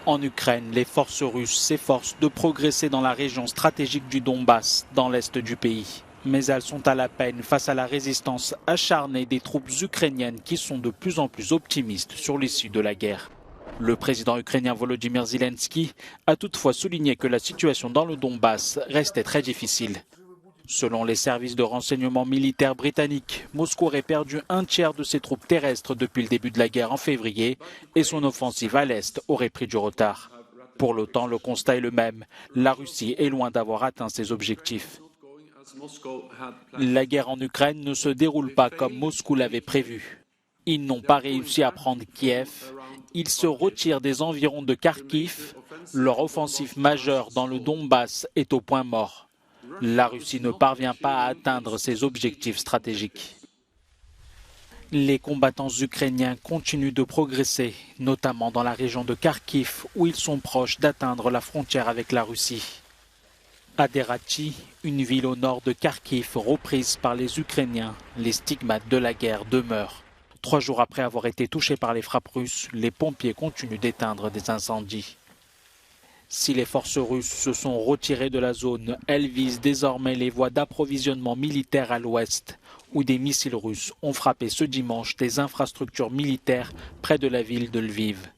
En Ukraine, les forces russes s'efforcent de progresser dans la région stratégique du Donbass, dans l'est du pays. Mais elles sont à la peine face à la résistance acharnée des troupes ukrainiennes qui sont de plus en plus optimistes sur l'issue de la guerre. Le président ukrainien Volodymyr Zelensky a toutefois souligné que la situation dans le Donbass restait très difficile. Selon les services de renseignement militaires britanniques, Moscou aurait perdu un tiers de ses troupes terrestres depuis le début de la guerre en février et son offensive à l'Est aurait pris du retard. Pour l'OTAN, le constat est le même. La Russie est loin d'avoir atteint ses objectifs. La guerre en Ukraine ne se déroule pas comme Moscou l'avait prévu. Ils n'ont pas réussi à prendre Kiev. Ils se retirent des environs de Kharkiv. Leur offensive majeure dans le Donbass est au point mort. La Russie ne parvient pas à atteindre ses objectifs stratégiques. Les combattants ukrainiens continuent de progresser, notamment dans la région de Kharkiv, où ils sont proches d'atteindre la frontière avec la Russie. À Derati, une ville au nord de Kharkiv reprise par les Ukrainiens, les stigmates de la guerre demeurent. 3 jours après avoir été touchés par les frappes russes, les pompiers continuent d'éteindre des incendies. Si les forces russes se sont retirées de la zone, elles visent désormais les voies d'approvisionnement militaire à l'ouest, où des missiles russes ont frappé ce dimanche des infrastructures militaires près de la ville de Lviv.